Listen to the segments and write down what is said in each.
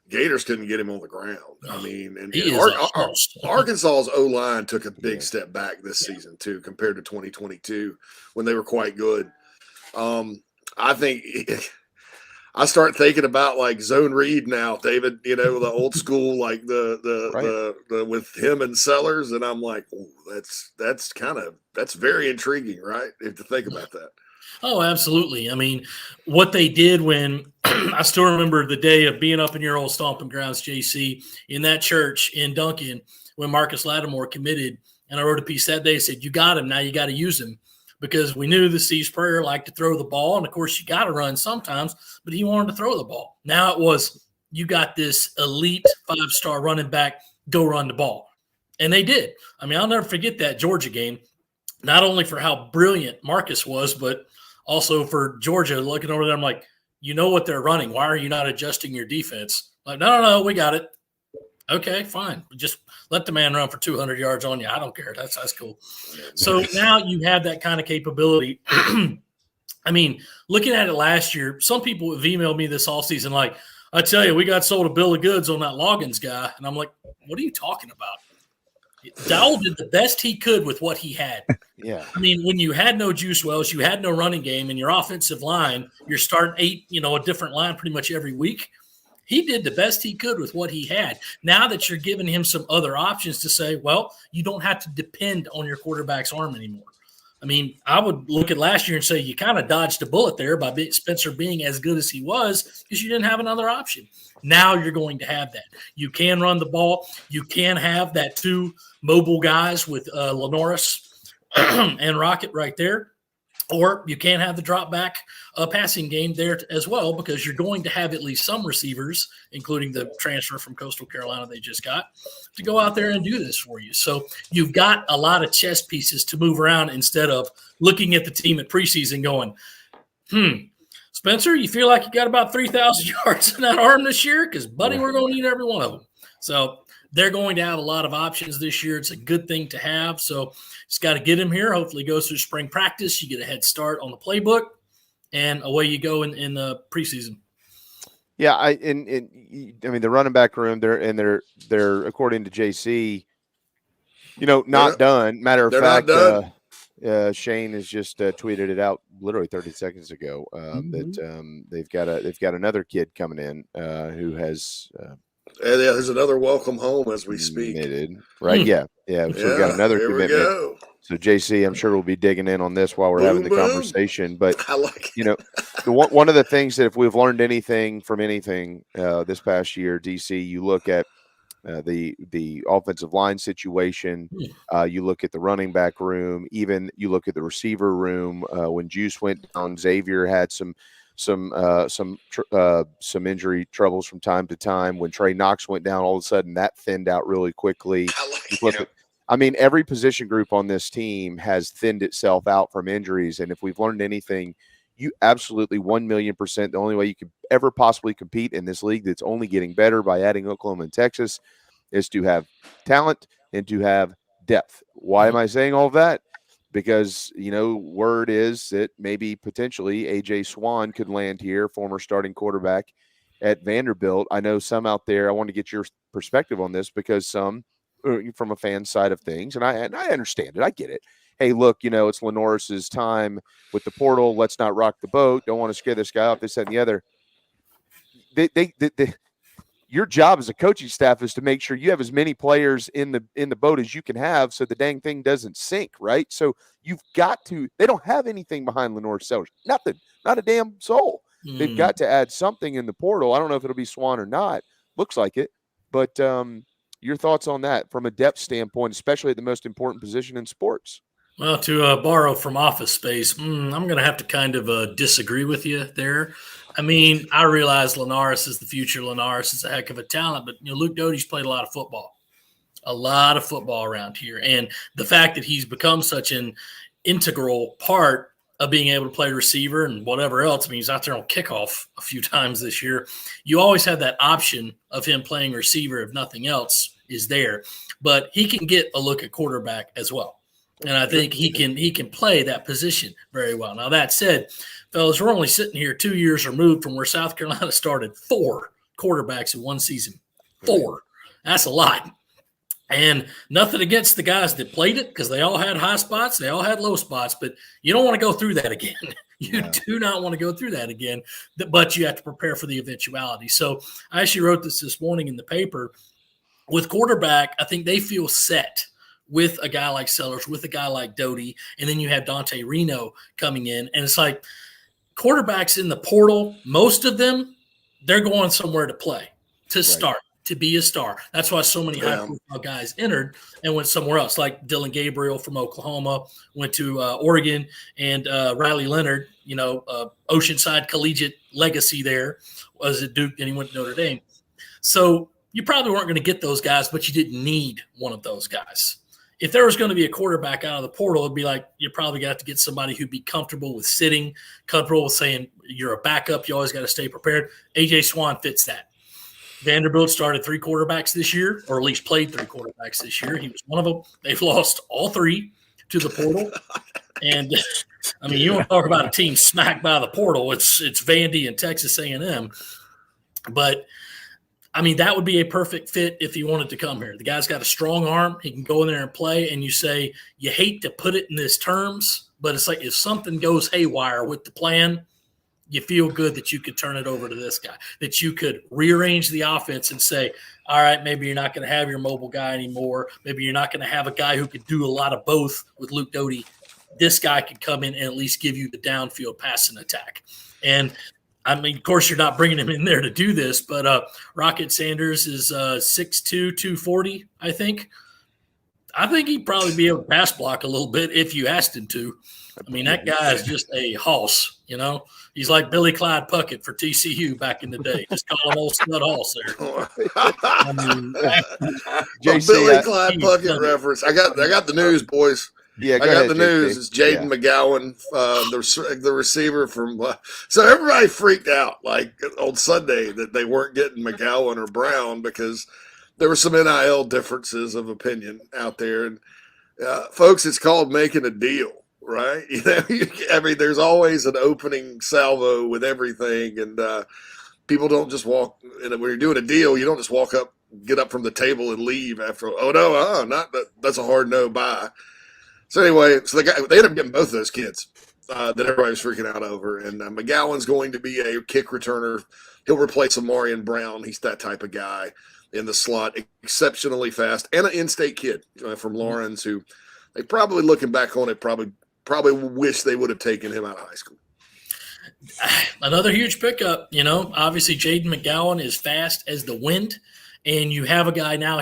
Gators couldn't get him on the ground. I mean, and Arkansas's O-line took a big step back this season too, compared to 2022 when they were quite good. I think I start thinking about like zone read now, David. You know, the old school, like the with him and Sellers, and I'm like, oh, that's very intriguing, right? If to think about that. Oh, absolutely. I mean, what they did when I still remember the day of being up in your old stomping grounds, JC, in that church in Duncan when Marcus Lattimore committed. And I wrote a piece that day, said, you got him. Now you got to use him, because we knew the Steve Spurrier liked to throw the ball. And of course, you got to run sometimes, but he wanted to throw the ball. Now it was, you got this elite 5-star running back, go run the ball. And they did. I mean, I'll never forget that Georgia game, not only for how brilliant Marcus was, but also for Georgia looking over there. I'm like, you know what they're running. Why are you not adjusting your defense? Like, no, we got it. Okay, fine. Just let the man run for 200 yards on you. I don't care. That's cool. So now you have that kind of capability. I mean, looking at it last year, some people have emailed me this offseason like, I tell you, we got sold a bill of goods on that Loggins guy. And I'm like, what are you talking about? Dowell did the best he could with what he had. Yeah. I mean, when you had no Juice Wells, you had no running game, and your offensive line, you're starting a different line pretty much every week. He did the best he could with what he had. Now that you're giving him some other options to say, well, you don't have to depend on your quarterback's arm anymore. I mean, I would look at last year and say you kind of dodged a bullet there by Spencer being as good as he was because you didn't have another option. Now you're going to have that. You can run the ball. You can have that two mobile guys with Lenoris and Rocket right there. Or you can have the drop back passing game there as well, because you're going to have at least some receivers, including the transfer from Coastal Carolina they just got, to go out there and do this for you. So you've got a lot of chess pieces to move around instead of looking at the team at preseason going, Spencer, you feel like you got about 3,000 yards in that arm this year? Because, buddy, we're going to need every one of them. So they're going to have a lot of options this year. It's a good thing to have. So just got to get him here. Hopefully goes through spring practice. You get a head start on the playbook, and away you go in the preseason. Yeah, I mean the running back room, they're according to JC, not done. Matter of fact, Shane has just tweeted it out literally 30 seconds ago that they've got another kid coming in who has. There's another welcome home as we speak. Right? Yeah. So we've got another commitment. So JC, I'm sure we'll be digging in on this while we're having the conversation. But I like it. One of the things that if we've learned anything from anything this past year, DC, you look at the offensive line situation, you look at the running back room, even you look at the receiver room. When Juice went down, Xavier had some injury troubles from time to time. When Trey Knox went down, all of a sudden that thinned out really quickly. I mean, every position group on this team has thinned itself out from injuries. And if we've learned anything, you absolutely 1,000,000%, the only way you could ever possibly compete in this league that's only getting better by adding Oklahoma and Texas is to have talent and to have depth. Why am I saying all of that? Because, word is that maybe potentially A.J. Swan could land here, former starting quarterback at Vanderbilt. I know some out there, I want to get your perspective on this, because some from a fan side of things, and I understand it. I get it. Hey, look, it's Lenoris's time with the portal. Let's not rock the boat. Don't want to scare this guy off, this, that, and the other. Your job as a coaching staff is to make sure you have as many players in the boat as you can have, so the dang thing doesn't sink, right? So you've got to. They don't have anything behind Lenore Sellers. Nothing. Not a damn soul. They've got to add something in the portal. I don't know if it'll be Swan or not. Looks like it, but your thoughts on that from a depth standpoint, especially at the most important position in sports? Well, to borrow from Office Space, I'm going to have to kind of disagree with you there. I mean, I realize Linares is the future. Linares is a heck of a talent, but Luke Doty's played a lot of football around here. And the fact that he's become such an integral part of being able to play receiver and whatever else, I mean, he's out there on kickoff a few times this year. You always have that option of him playing receiver if nothing else is there. But he can get a look at quarterback as well. And I think he can play that position very well. Now, that said, fellas, we're only sitting here 2 years removed from where South Carolina started 4 quarterbacks in one season. 4. That's a lot. And nothing against the guys that played it, because they all had high spots, they all had low spots, but you don't want to go through that again. You do not want to go through that again, but you have to prepare for the eventuality. So I actually wrote this morning in the paper. With quarterback, I think they feel set with a guy like Sellers, with a guy like Doty, and then you have Dante Reno coming in. And it's like quarterbacks in the portal, most of them, they're going somewhere to play, to start, to be a star. That's why so many high-profile guys entered and went somewhere else, like Dylan Gabriel from Oklahoma went to Oregon, and Riley Leonard, Oceanside Collegiate legacy there, was at Duke, and he went to Notre Dame. So you probably weren't going to get those guys, but you didn't need one of those guys. If there was going to be a quarterback out of the portal, it'd be like you're probably going to have to get somebody who'd be comfortable with sitting, comfortable with saying you're a backup, you always got to stay prepared. A.J. Swan fits that. Vanderbilt started 3 quarterbacks this year, or at least played 3 quarterbacks this year. He was one of them. They've lost all 3 to the portal. And, I mean, you want to talk about a team smacked by the portal. It's Vandy and Texas A&M. But, I mean, that would be a perfect fit if he wanted to come here. The guy's got a strong arm. He can go in there and play. And you say, you hate to put it in these terms, but it's like if something goes haywire with the plan, you feel good that you could turn it over to this guy, that you could rearrange the offense and say, all right, maybe you're not going to have your mobile guy anymore. Maybe you're not going to have a guy who could do a lot of both with Luke Doty. This guy could come in and at least give you the downfield passing attack. And, I mean, of course, you're not bringing him in there to do this, but Rocket Sanders is 6'2", 240, I think. I think he'd probably be able to pass block a little bit if you asked him to. I mean, that guy is just a hoss, He's like Billy Clyde Puckett for TCU back in the day. Just call him old Stud Hoss there. Billy Clyde Puckett reference. I got the news, boys. Yeah, I got the news. It's Jaden McGowan, the receiver from. So everybody freaked out like on Sunday that they weren't getting McGowan or Brown because there were some NIL differences of opinion out there. And folks, it's called making a deal, right? I mean, there's always an opening salvo with everything, and people don't just walk. And when you're doing a deal, you don't just walk up, get up from the table, and leave after. Oh no, not that. That's a hard no. Bye. So anyway, they ended up getting both of those kids that everybody was freaking out over. And McGowan's going to be a kick returner. He'll replace Amarian Brown. He's that type of guy in the slot, exceptionally fast, and an in-state kid from Lawrence who they probably, looking back on it, probably wish they would have taken him out of high school. Another huge pickup, Obviously, Jaden McGowan is fast as the wind. And you have a guy now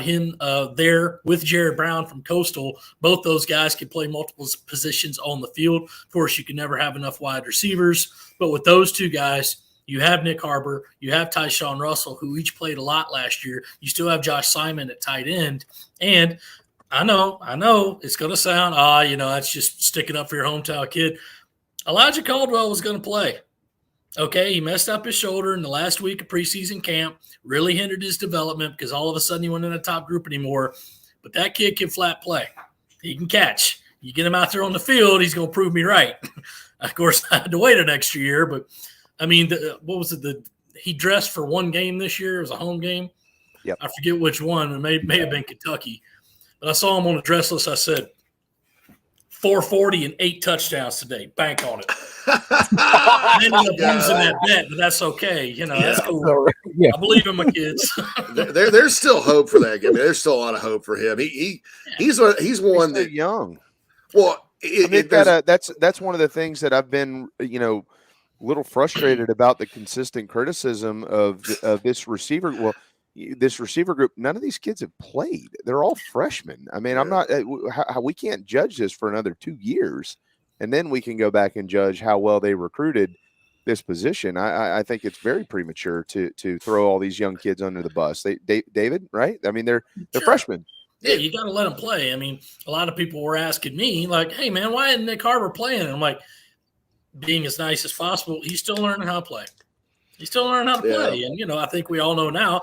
there with Jared Brown from Coastal. Both those guys can play multiple positions on the field. Of course, you can never have enough wide receivers. But with those 2 guys, you have Nick Harbor, you have Tyshawn Russell, who each played a lot last year. You still have Josh Simon at tight end. And I know it's going to sound, that's just sticking up for your hometown kid. Elijah Caldwell was going to play. Okay, he messed up his shoulder in the last week of preseason camp, really hindered his development because all of a sudden he wasn't in a top group anymore. But that kid can flat play. He can catch. You get him out there on the field, he's going to prove me right. Of course, I had to wait an extra year, but, I mean, what was it? He dressed for one game this year. It was a home game. Yep. I forget which one. It may have been Kentucky. But I saw him on the dress list. I said, 440 and 8 touchdowns today. Bank on it. I ended up losing that bet, but that's okay. That's cool. Yeah. I believe in my kids. There's still hope for that game. There's still a lot of hope for him. He's one that young. Well, that's one of the things that I've been a little frustrated about, the consistent criticism of this receiver. Well, this receiver group, none of these kids have played. They're all freshmen. I mean, I'm not. We can't judge this for another 2 years. And then we can go back and judge how well they recruited this position. I think it's very premature to throw all these young kids under the bus. David, right? I mean, they're freshmen. Yeah, you got to let them play. I mean, a lot of people were asking me, like, hey, man, why isn't Nick Harbor playing? And I'm like, being as nice as possible, he's still learning how to play. He's still learning how to play. And, I think we all know now,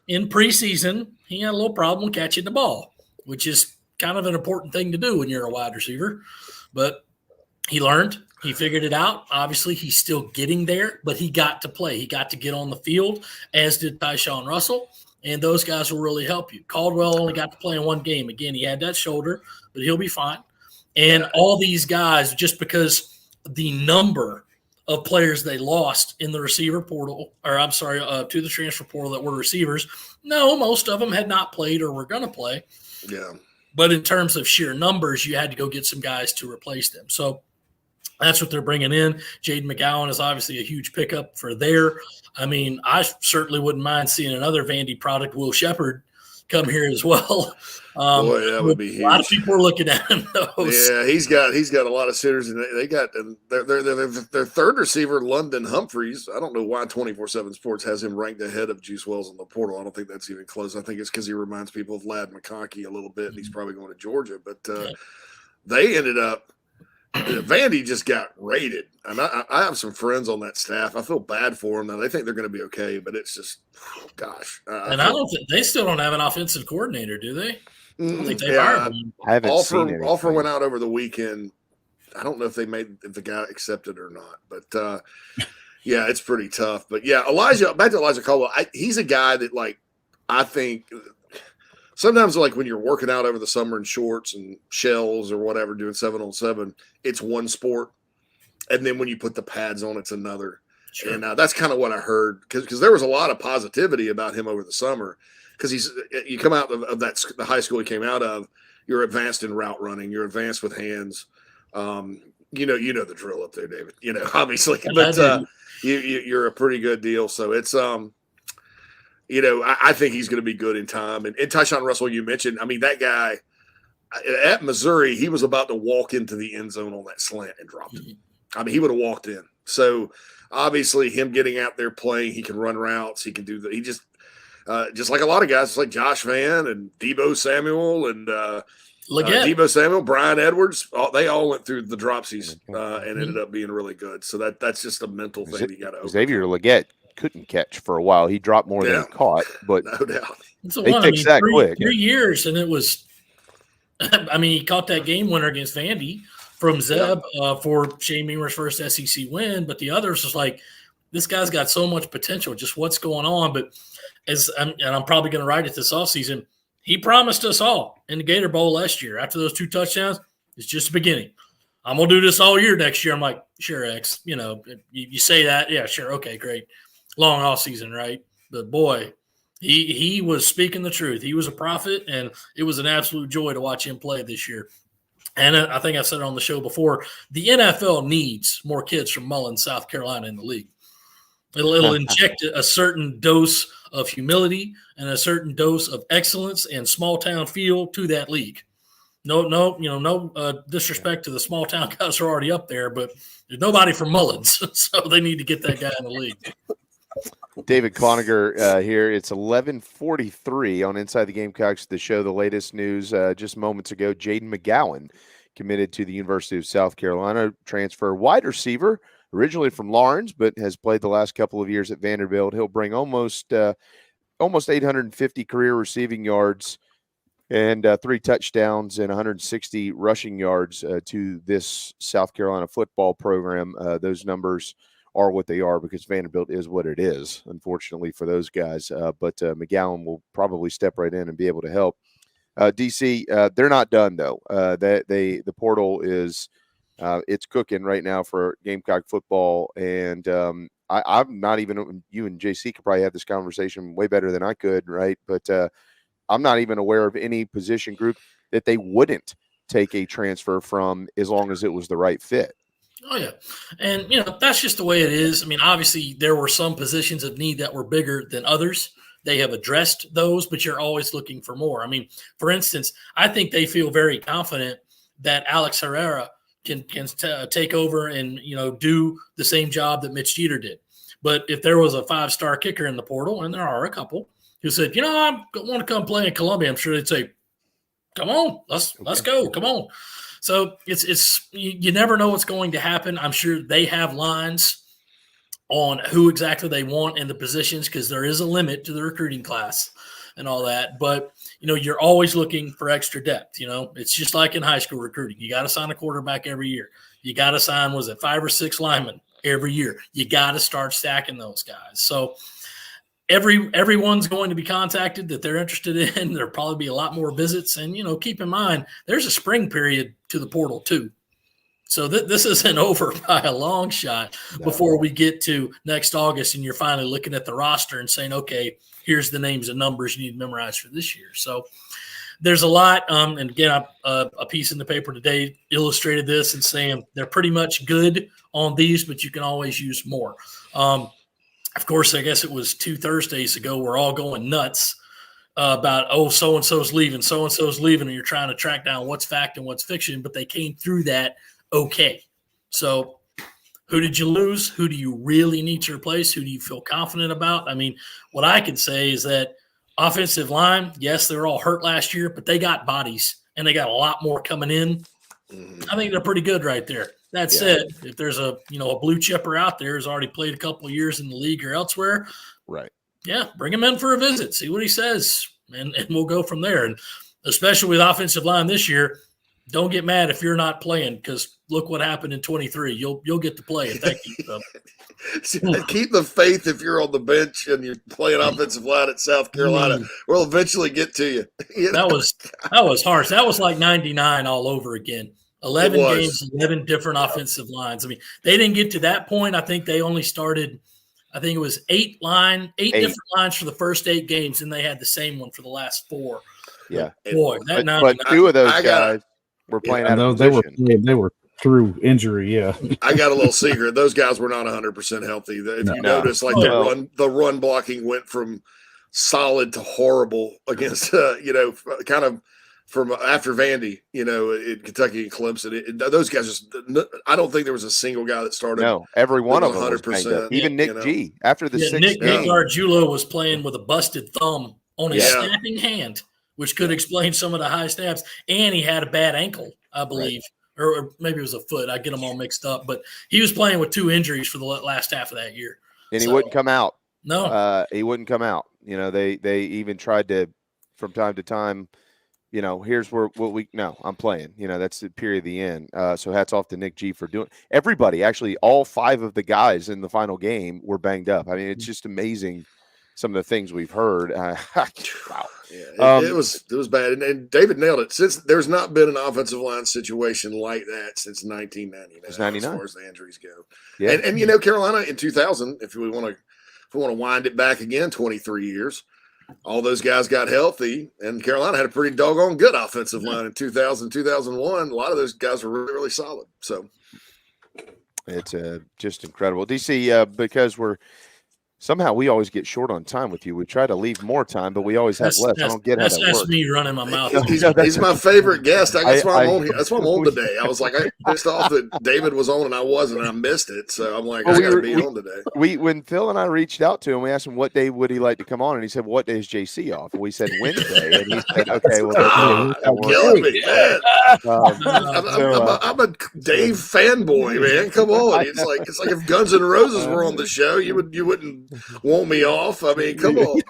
in preseason, he had a little problem catching the ball, which is kind of an important thing to do when you're a wide receiver. But He learned. He figured it out. Obviously, he's still getting there, but he got to play. He got to get on the field, as did Tyshawn Russell, and those guys will really help you. Caldwell only got to play in one game. Again, he had that shoulder, but he'll be fine. And all these guys, just because the number of players they lost in the receiver portal, or I'm sorry, to the transfer portal that were receivers, no, most of them had not played or were going to play. Yeah. But in terms of sheer numbers, you had to go get some guys to replace them. So that's what they're bringing in. Jaden McGowan is obviously a huge pickup for there. I mean, I certainly wouldn't mind seeing another Vandy product, Will Shepherd, come here as well. Boy, that would be huge. A lot of people are looking at him. Yeah, he's got a lot of sitters, and they got their third receiver, London Humphreys. I don't know why 24/7 Sports has him ranked ahead of Juice Wells in the portal. I don't think that's even close. I think it's because he reminds people of Lad McConkey a little bit, and he's probably going to Georgia. But they ended up. Vandy just got raided, and I have some friends on that staff. I feel bad for them. Now they think they're going to be okay, but it's just, gosh. And I don't think they still don't have an offensive coordinator, do they? I don't think they've hired one. I haven't seen anything. Offer went out over the weekend. I don't know if the guy accepted or not, but yeah, it's pretty tough. But yeah, back to Elijah Caldwell. He's a guy that, like, I think sometimes, like, when you're working out over the summer in shorts and shells or whatever, doing 7-on-7, it's one sport. And then when you put the pads on, it's another. Sure. And that's kind of what I heard, because there was a lot of positivity about him over the summer. Because you come out of the high school he came out of, you're advanced in route running, you're advanced with hands. You know the drill up there, David. Obviously, but you're a pretty good deal. So it's I think he's going to be good in time. And Tyshawn Russell, you mentioned, I mean, that guy at Missouri, he was about to walk into the end zone on that slant and dropped it. I mean, he would have walked in. So obviously, him getting out there playing, he can run routes, he can do that. He just like a lot of guys, like Josh Vann and Debo Samuel and Debo Samuel, Brian Edwards, they all went through the dropsies and ended up being really good. So that's just a mental thing you got to overcome. Xavier Leggett couldn't catch for a while. He dropped more than he caught, but no doubt. They fixed that quick. 3 years, and it was – I mean, he caught that game winner against Vandy from Zeb for Shane Beamer's first SEC win, but the others was like, this guy's got so much potential, just what's going on. But I'm probably going to write it this offseason, he promised us all in the Gator Bowl last year, after those 2 touchdowns, it's just the beginning. I'm going to do this all year next year. I'm like, sure, X. You say that. Yeah, sure. Okay, great. Long off season, right? But boy, he was speaking the truth. He was a prophet, and it was an absolute joy to watch him play this year. And I think I've said it on the show before, the NFL needs more kids from Mullins, South Carolina in the league. It'll inject a certain dose of humility and a certain dose of excellence and small town feel to that league. No disrespect to the small town guys who are already up there, but there's nobody from Mullins, so they need to get that guy in the league. David Cloninger here. It's 11:43 on Inside the Gamecocks to show the latest news just moments ago. Jaden McGowan committed to the University of South Carolina, transfer wide receiver, originally from Lawrence, but has played the last couple of years at Vanderbilt. He'll bring almost 850 career receiving yards and 3 touchdowns and 160 rushing yards to this South Carolina football program. Those numbers are what they are because Vanderbilt is what it is, unfortunately for those guys. But McGowan will probably step right in and be able to help. DC, they're not done though. The portal is it's cooking right now for Gamecock football, and I'm not even. You and JC could probably have this conversation way better than I could, right? But I'm not even aware of any position group that they wouldn't take a transfer from as long as it was the right fit. Oh, yeah. And, that's just the way it is. I mean, obviously, there were some positions of need that were bigger than others. They have addressed those, but you're always looking for more. I mean, for instance, I think they feel very confident that Alex Herrera can take over and, do the same job that Mitch Jeter did. But if there was a 5-star kicker in the portal, and there are a couple, who said, I want to come play in Columbia, I'm sure they'd say, come on, let's go, come on. So it's you never know what's going to happen. I'm sure they have lines on who exactly they want in the positions because there is a limit to the recruiting class and all that. But, you're always looking for extra depth. It's just like in high school recruiting. You got to sign a quarterback every year. you got to sign, was it 5 or 6 linemen every year? You got to start stacking those guys. So everyone's going to be contacted that they're interested in. There'll probably be a lot more visits. And, keep in mind, there's a spring period to the portal too. So this isn't over by a long shot before we get to next August and you're finally looking at the roster and saying, okay, here's the names and numbers you need to memorize for this year. So there's a lot. And again, a piece in the paper today illustrated this and saying they're pretty much good on these, but you can always use more. Of course, I guess it was 2 Thursdays ago, we're all going nuts about, so-and-so's leaving, and you're trying to track down what's fact and what's fiction, but they came through that okay. So who did you lose? Who do you really need to replace? Who do you feel confident about? I mean, what I can say is that offensive line, yes, they were all hurt last year, but they got bodies, and they got a lot more coming in. I think they're pretty good right there. That said, if there's a blue chipper out there who's already played a couple of years in the league or elsewhere, right? Yeah, bring him in for a visit, see what he says, and we'll go from there. And especially with offensive line this year, don't get mad if you're not playing, because look what happened in 23. You'll get to play. And thank you. Keep the faith if you're on the bench and you're playing offensive line at South Carolina. We'll eventually get to you. That was harsh. That was like 99 all over again. 11 games, 11 different offensive lines. I mean, they didn't get to that point. I think they only started, I think it was 8 different lines for the first 8 games, and they had the same one for the last 4. Yeah. Boy, but 2 of those guys were playing out of position. They were through injury, yeah. I got a little secret. Those guys were not 100% healthy. If you notice, like the run blocking went from solid to horrible against, kind of from after Vandy, in Kentucky and Clemson. Those guys I don't think there was a single guy that started. No, every one of them 100%. Even Nick G. After the 6th Nick game. Gargiulo was playing with a busted thumb on his snapping hand, which could explain some of the high snaps. And he had a bad ankle, I believe. Right. Or maybe it was a foot. I get them all mixed up. But he was playing with 2 injuries for the last half of that year. And he wouldn't come out. No. He wouldn't come out. They even tried to, from time to time, here's I'm playing. That's the period of the end. So hats off to Nick G for doing everybody. Actually, all 5 of the guys in the final game were banged up. I mean, it's just amazing some of the things we've heard. Wow. Yeah, it was bad. And David nailed it. Since there's not been an offensive line situation like that since 1999. As far as the injuries go. Yeah. And Carolina in 2000, if we want to wind it back again 23 years, all those guys got healthy, and Carolina had a pretty doggone good offensive line in 2000, 2001. A lot of those guys were really, really solid. So it's just incredible. DC, because somehow we always get short on time with you. We try to leave more time, but we always have less. I don't get how that works. That's me running my mouth. He's my favorite guest. That's why I'm on here. That's why I'm on today. I was like, I pissed off that David was on and I wasn't, and I missed it. So I'm like, I got to be on today. When Phil and I reached out to him, we asked him what day would he like to come on, and he said, "What day is JC off?" And we said Wednesday, and he said, "Okay, well, killing me, man. I'm a Dave fanboy, man. Come on, it's like if Guns N' Roses were on the show, you wouldn't want me off. I mean, come on.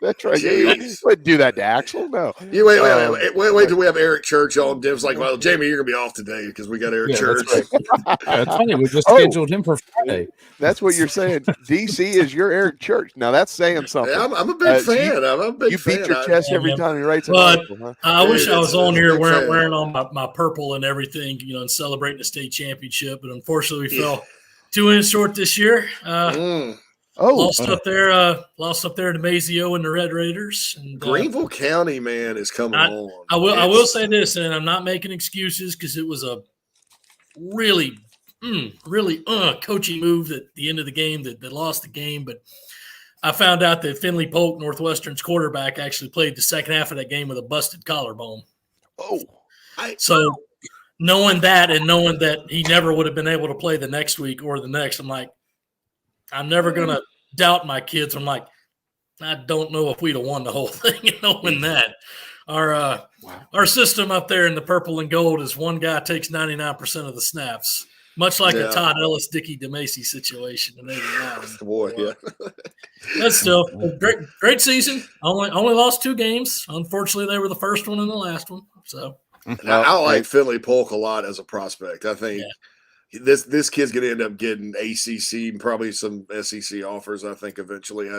That's right. You wouldn't do that to Axel. No. You wait till we have Eric Church on. Dim's like, well, Jamie, you're gonna be off today because we got Eric Church. That's right. That's funny. We just scheduled him for Friday. That's what you're saying. DC is your Eric Church. Now that's saying something. Yeah, I'm a big fan. I'm a big fan. You beat your chest every time he writes an article, huh? I wish I was on here wearing all my purple and everything, and celebrating the state championship, but unfortunately we fell 2 inches short this year. Lost up there to Mazio and the Red Raiders. And, Greenville County, man, is coming on. I will say this, and I'm not making excuses because it was a really coaching move at the end of the game that lost the game. But I found out that Finley Polk, Northwestern's quarterback, actually played the second half of that game with a busted collarbone. So knowing that and knowing that he never would have been able to play the next week or the next, I'm like, I'm never going to doubt my kids. I'm like, I don't know if we'd have won the whole thing knowing that. Our system up there in the purple and gold is one guy takes 99% of the snaps, much like a Todd Ellis, Dickie DeMacy situation in 89. Boy, yeah. That's still a great season. Only lost 2 games. Unfortunately, they were the first one and the last one. So I like Finley Polk a lot as a prospect. I think this kid's going to end up getting ACC and probably some SEC offers. I think eventually.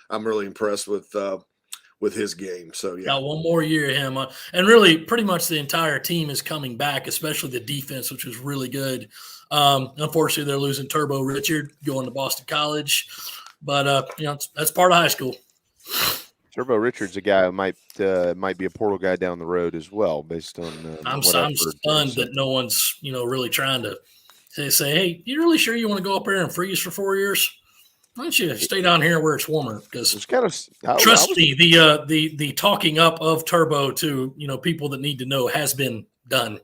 I'm really impressed with his game. So yeah, got one more year of him, and really pretty much the entire team is coming back, especially the defense, which was really good. Unfortunately, they're losing Turbo Richard going to Boston College, but that's part of high school. Turbo Richard's a guy who might be a portal guy down the road as well, based on. I'm stunned that no one's really trying to say, hey, you really sure you want to go up there and freeze for 4 years? Why don't you stay down here where it's warmer? Because it's kind of trust me, the talking up of Turbo to people that need to know has been done.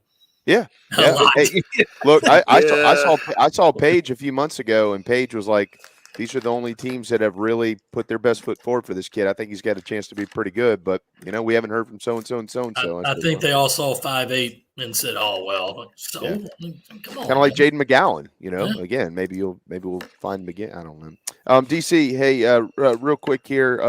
Yeah. Hey, look, I saw Paige a few months ago, and Paige was like, "These are the only teams that have really put their best foot forward for this kid. I think he's got a chance to be pretty good, but we haven't heard from so and so and so and so." I think they all saw 5'8" and said, "Oh well." So come on, kind of like Jaden McGowan. Again, maybe we'll find him again. I don't know. DC, hey, real quick here.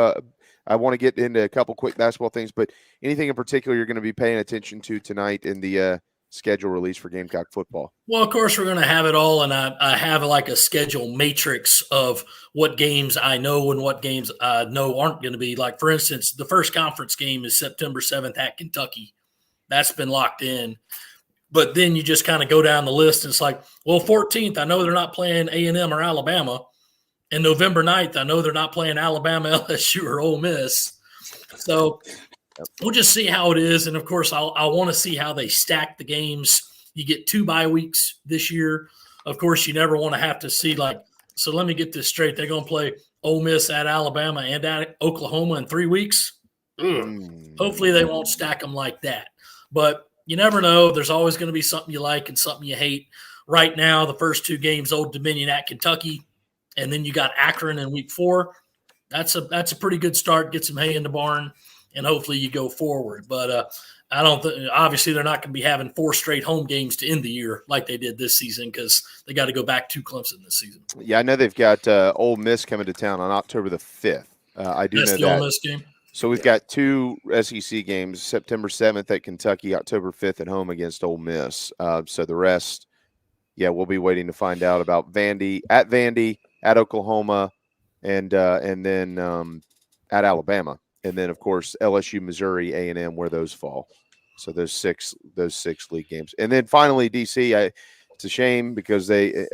I want to get into a couple quick basketball things, but anything in particular you're going to be paying attention to tonight in the schedule release for Gamecock football? Well, of course, we're going to have it all, and I have like a schedule matrix of what games I know and what games I know aren't going to be. Like, for instance, the first conference game is September 7th at Kentucky. That's been locked in. But then you just kind of go down the list, and it's like, well, 14th, I know they're not playing A&M or Alabama. And November 9th, I know they're not playing Alabama, LSU, or Ole Miss. So we'll just see how it is. And, of course, I want to see how they stack the games. You get 2 bye weeks this year. Of course, you never want to have to see, so let me get this straight. They're going to play Ole Miss at Alabama and at Oklahoma in 3 weeks. Hopefully they won't stack them like that. But you never know. There's always going to be something you like and something you hate. Right now, the first 2 games, Old Dominion at Kentucky, and then you got Akron in week 4. That's a pretty good start. Get some hay in the barn, and hopefully you go forward. But I don't think – obviously they're not going to be having 4 straight home games to end the year like they did this season because they got to go back to Clemson this season. Yeah, I know they've got Ole Miss coming to town on October the 5th. I do know that. Ole Miss game. So we've got 2 SEC games, September 7th at Kentucky, October 5th at home against Ole Miss. So the rest, we'll be waiting to find out about Vandy, at Oklahoma, and then at Alabama. And then, of course, LSU, Missouri, A&M, where those fall. So those six league games. And then finally, DC, it's a shame because it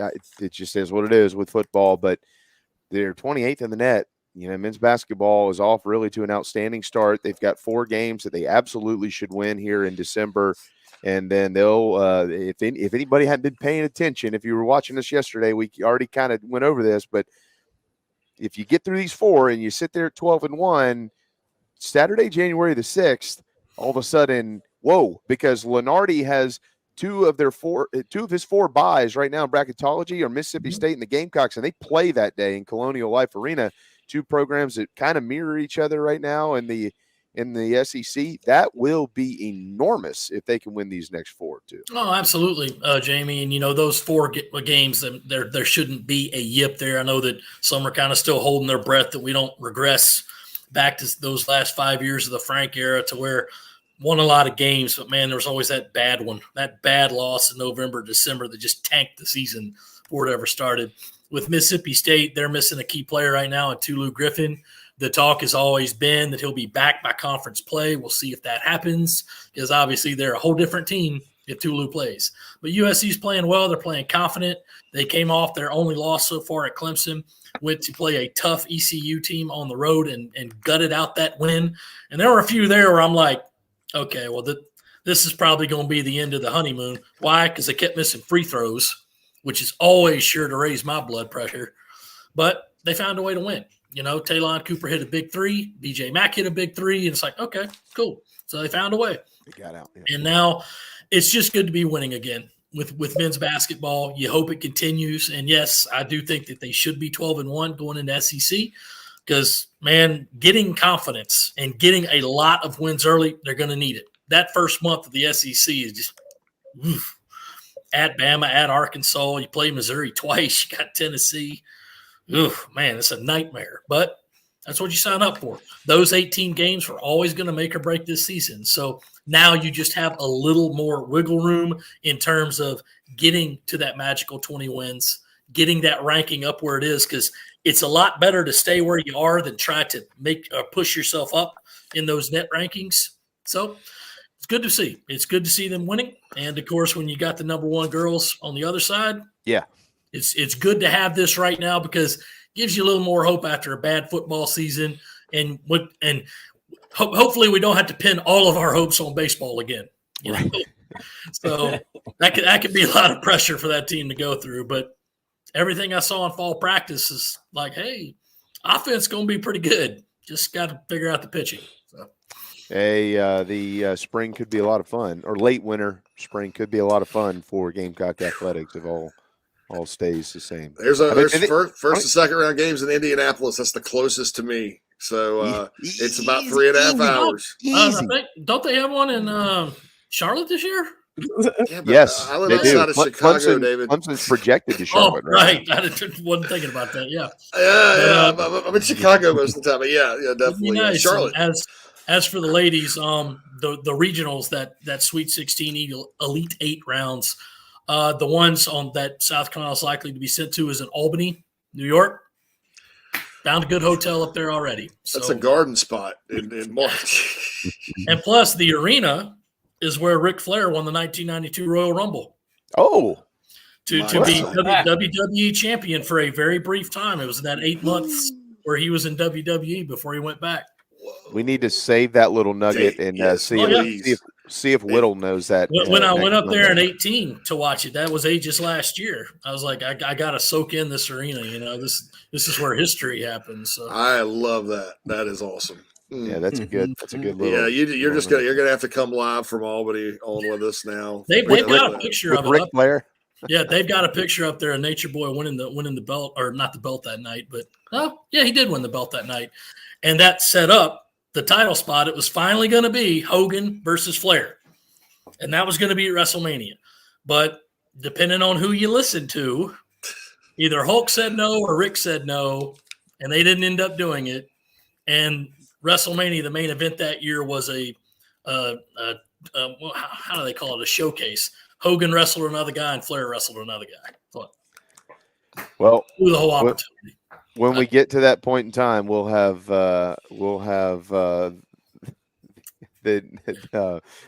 just is what it is with football, but they're 28th in the net. Men's basketball is off really to an outstanding start. They've got 4 games that they absolutely should win here in December. And then they'll, if anybody hadn't been paying attention, if you were watching us yesterday, we already kind of went over this, but if you get through these 4 and you sit there at 12-1, Saturday, January the 6th, all of a sudden, whoa, because Lenardi has 2 of his 4 buys right now in bracketology are Mississippi State and the Gamecocks, and they play that day in Colonial Life Arena. 2 programs that kind of mirror each other right now in the SEC. That will be enormous if they can win these next 4 too. Oh, absolutely, Jamie. And those 4 games, there shouldn't be a yip there. I know that some are kind of still holding their breath that we don't regress back to those last 5 years of the Frank era to where won a lot of games, but man, there was always that bad one, that bad loss in November, December that just tanked the season before it ever started. With Mississippi State, they're missing a key player right now in Tulu Griffin. The talk has always been that he'll be back by conference play. We'll see if that happens because obviously they're a whole different team if Tulu plays. But USC's playing well. They're playing confident. They came off their only loss so far at Clemson, went to play a tough ECU team on the road and gutted out that win. And there were a few there where I'm like, okay, well, this is probably going to be the end of the honeymoon. Why? Because they kept missing free throws, which is always sure to raise my blood pressure. But they found a way to win. Taylon Cooper hit a big 3. BJ Mack hit a big 3. And it's like, okay, cool. So they found a way. They got out. Yeah. And now it's just good to be winning again with men's basketball. You hope it continues. And, yes, I do think that they should be 12-1 going into SEC because, man, getting confidence and getting a lot of wins early, they're going to need it. That first month of the SEC is just at Bama, at Arkansas. You play Missouri twice. You got Tennessee. Man, it's a nightmare. But That's what you sign up for. Those 18 games were always going to make or break this season. So now you just have a little more wiggle room in terms of getting to that magical 20 wins, getting that ranking up where it is, because it's a lot better to stay where you are than try to push yourself up in those net rankings. So it's good to see. It's good to see them winning. And, of course, when you got the number one girls on the other side, yeah, it's good to have this right now because it gives you a little more hope after a bad football season. And hopefully we don't have to pin all of our hopes on baseball again. You know? So that could be a lot of pressure for that team to go through. But everything I saw in fall practice is like, hey, offense going to be pretty good. Just got to figure out the pitching. So. Hey, the spring could be a lot of fun, or late winter spring could be a lot of fun for Gamecock athletics if all stays the same. There's first and second round games in Indianapolis. That's the closest to me. So it's about 3.5 hours. Don't they have one in Charlotte this year? Yeah, yes, I live outside of Chicago, David. Clemson's projected to Charlotte, right? I wasn't thinking about that. Yeah. I'm in Chicago most of the time, but yeah, definitely. Nice. Charlotte. As for the ladies, the regionals, that Sweet 16 Elite 8 rounds, the ones on that South Carolina is likely to be sent to is in Albany, New York. Found a good hotel up there already. That's a garden spot in March. And plus, the arena is where Ric Flair won the 1992 Royal Rumble. Oh. To be WWE champion for a very brief time. It was that 8 months where he was in WWE before he went back. We need to save that little nugget and see if Whittle knows that. When I went up there in 18 to watch it, that was Aegis last year. I was like, I got to soak in this arena. You know, this is where history happens. So. I love that. That is awesome. Yeah, that's a good little. Yeah, you're gonna have to come live from Albany on with us now. They've got a picture of it. Ric Flair. Yeah, they've got a picture up there of Nature Boy winning the belt, or not the belt that night, but he did win the belt that night, and that set up the title spot. It was finally going to be Hogan versus Flair, and that was going to be at WrestleMania. But depending on who you listen to, either Hulk said no or Rick said no, and they didn't end up doing it. And WrestleMania, the main event that year, was how do they call it? A showcase. Hogan wrestled another guy and Flair wrestled another guy. Well, the whole opportunity. When we get to that point in time, we'll have the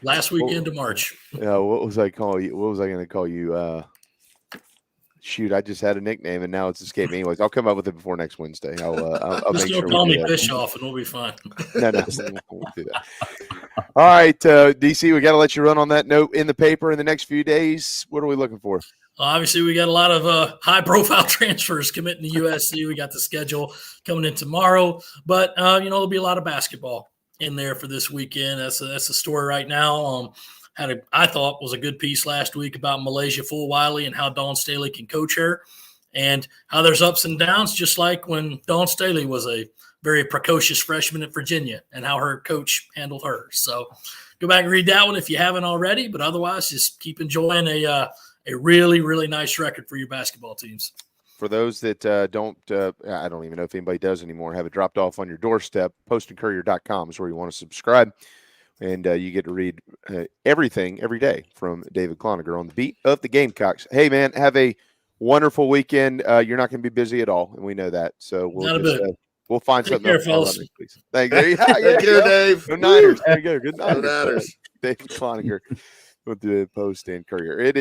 last weekend of March. What was I calling you? What was I going to call you? Shoot, I just had a nickname and now it's escaped me. Anyways, I'll come up with it before next Wednesday. I'll just make don't sure call me Bischoff and we'll be fine. No, won't do that. All right, DC, we got to let you run on that note. In the paper in the next few days, what are we looking for? Obviously, we got a lot of high-profile transfers committing to USC. We got the schedule coming in tomorrow, but there'll be a lot of basketball in there for this weekend. That's the story right now. I thought was a good piece last week about Malaysia Fulwiley and how Dawn Staley can coach her, and how there's ups and downs, just like when Dawn Staley was a very precocious freshman at Virginia and how her coach handled her. So go back and read that one if you haven't already, but otherwise just keep enjoying a really, really nice record for your basketball teams. For those that don't, I don't even know if anybody does anymore, have it dropped off on your doorstep, postandcourier.com is where you want to subscribe. And you get to read everything every day from David Cloninger on the beat of the Gamecocks. Hey, man, have a wonderful weekend. You're not going to be busy at all, and we know that. So we'll find something else. Next week. Thank you. Take care, Dave. Go Niners. There you go. Good Niners. Go Niners. David Cloninger with the Post and Courier.